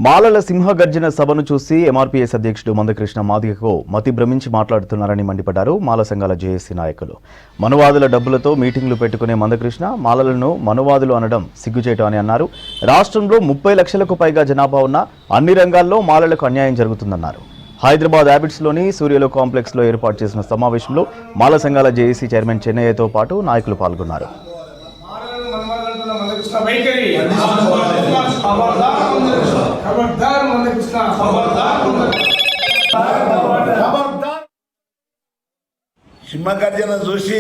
మాలల సింహగర్జన సభను చూసి ఎంఆర్పీఎస్ అధ్యక్షుడు మందకృష్ణ మాదిగకు మతి భ్రమించి మాట్లాడుతున్నారని మండిపడ్డారు మాల సంఘాల జేఏసీ నాయకులు. మనువాదుల డబ్బులతో మీటింగ్లు పెట్టుకునే మందకృష్ణ మాలలను మనువాదులు అనడం సిగ్గుచేటు అని అన్నారు. రాష్ట్రంలో 30 లక్షలకు పైగా జనాభా ఉన్న అన్ని రంగాల్లో మాలలకు అన్యాయం జరుగుతుందన్నారు. హైదరాబాద్ హ్యాబిట్స్లోని సూర్యలో కాంప్లెక్స్లో ఏర్పాటు చేసిన సమావేశంలో మాల సంఘాల జేఏసీ చైర్మన్ చెన్నయ్యతో పాటు నాయకులు పాల్గొన్నారు. సింహగర్జన చూసి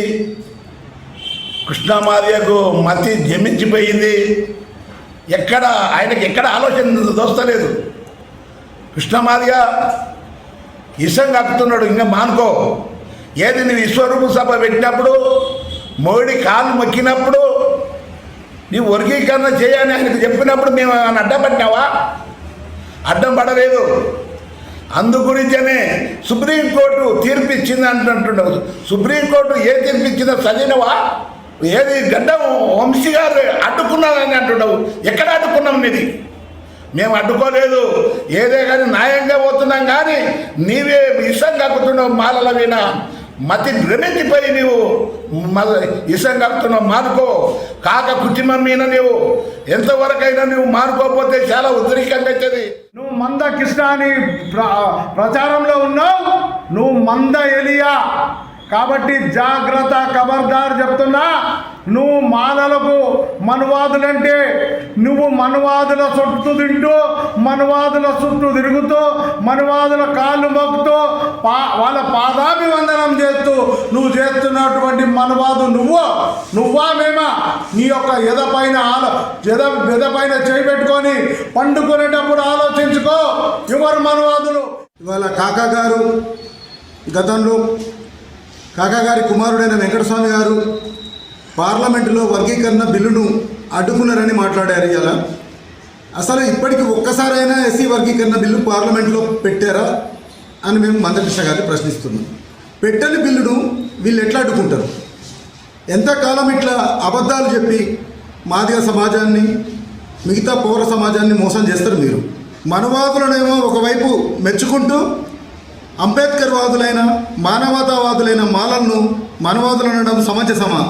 కృష్ణమాదిగకు మతి జమించిపోయింది. ఆయనకి ఎక్కడ ఆలోచన దోస్తలేదు. కృష్ణమాదిగ ఇసం కక్కుతున్నాడు. ఇంకా మానుకో. ఏది నువ్వు విశ్వరూప సభ పెట్టినప్పుడు మోడీ కాలు మొక్కినప్పుడు నీ వర్గీకరణ చేయని ఆయనకు చెప్పినప్పుడు మేము ఆయన అడ్డపట్టినావా? అడ్డం పడలేదు. అందు గురించనే సుప్రీంకోర్టు తీర్పు ఇచ్చింది అంటుండవు. సుప్రీంకోర్టు ఏ తీర్పు ఇచ్చిందో చదివినవా? ఏది గడ్డం వంశీ గారు అడ్డుకున్నారని అంటుండవు. ఎక్కడ అడ్డుకున్నాం? నీది మేము అడ్డుకోలేదు. ఏదే కానీ న్యాయంగా పోతున్నాం. కానీ నీవే ఇసం కక్కుతున్నావు. మాలల మీద మతి భ్రమించిపోయి నీవు ఇసం కక్కుతున్నావు. మానుకో. కాక కుటుంబం మీద నీవు ఎంతవరకైనా నువ్వు మానుకోకపోతే చాలా ఉద్రికంగా అవుతుంది. నువ్వు మంద కృష్ణ అని ప్రచారంలో ఉన్నావు. నువ్వు మంద ఎలియా. కాబట్టి జాగ్రత్త, ఖబర్దార్ చెప్తున్నా. నువ్వు మాలలకు మనువాదులంటే నువ్వు మనువాదుల చుట్టూ తింటూ, మనువాదుల చుట్టూ తిరుగుతూ, మనువాదుల కాళ్ళు మొక్కుతూ, వాళ్ళ పాదాభివందనం చేస్తూ నువ్వు చేస్తున్నటువంటి మనువాదు నువ్వా మేమా? నీ యొక్క ఎదపైన చేయి పెట్టుకొని పండుకునేటప్పుడు ఆలోచించుకో. ఎవరు మనువాదులు? ఇవాళ కాకా గారు గతంలో కాకా గారి కుమారుడైన వెంకటస్వామి గారు పార్లమెంటులో వర్గీకరణ బిల్లును అడ్డుకున్నారని మాట్లాడారు. ఇలా అసలు ఇప్పటికి ఒక్కసారైనా ఎస్సీ వర్గీకరణ బిల్లు పార్లమెంట్లో పెట్టారా అని మేము మందకృష్ణ గారిని ప్రశ్నిస్తున్నాం. పెట్టని బిల్లును వీళ్ళు ఎట్లా అడ్డుకుంటారు? ఎంతకాలం ఇట్లా అబద్ధాలు చెప్పి మాదిగ సమాజాన్ని, మిగతా పౌర సమాజాన్ని మోసం చేస్తారు మీరు. మనువాదులనేమో ఒకవైపు మెచ్చుకుంటూ అంబేద్కర్ వాదులైన, మానవతావాదులైన మాలలను మనవాదులు అనడం సమంజసమా?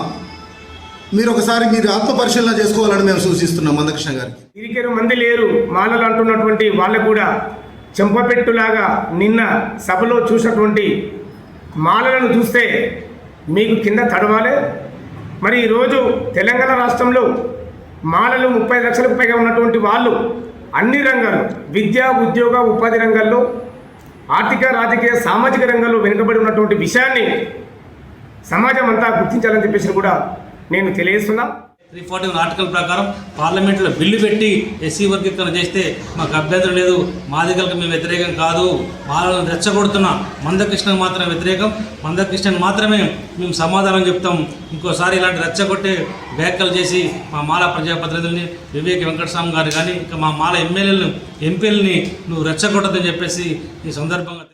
మీరు ఒకసారి ఆత్మ పరిశీలన చేసుకోవాలని మేము సూచిస్తున్నాం మందకృష్ణ గారికి. ఇరికెరు మంది లేరు మాలలు అంటున్నటువంటి వాళ్ళు కూడా చెంపపెట్టులాగా నిన్న సభలో చూసినటువంటి మాలలను చూస్తే మీకు కింద తడవాలి. మరి ఈరోజు తెలంగాణ రాష్ట్రంలో మాలలు 30 లక్షలకు పైగా ఉన్నటువంటి వాళ్ళు అన్ని రంగాలు, విద్య, ఉద్యోగ, ఉపాధి రంగాల్లో, ఆర్థిక, రాజకీయ, సామాజిక రంగంలో వెనుకబడి ఉన్నటువంటి విషయాన్ని సమాజం అంతా గుర్తించాలని చెప్పేసి కూడా నేను తెలియజేస్తున్నా. 341 ఆర్టికల్ ప్రకారం పార్లమెంట్లో బిల్లు పెట్టి ఎస్సీ వర్గీకరణ చేస్తే మాకు అభ్యంతరం లేదు. మాదిగలకు మేము వ్యతిరేకం కాదు. మాలను రెచ్చగొడుతున్న మందకృష్ణకు మాత్రమే వ్యతిరేకం. మందకృష్ణకు మాత్రమే మేము సమాధానం చెప్తాం. ఇంకోసారి ఇలాంటి రెచ్చగొట్టే వ్యాఖ్యలు చేసి మా మాల ప్రజాప్రతినిధుల్ని, వివేక్ వెంకటస్వామి గారు కానీ ఇంకా మా మాల ఎమ్మెల్యేలను, ఎంపీలని నువ్వు రెచ్చగొట్టదని చెప్పేసి ఈ సందర్భంగా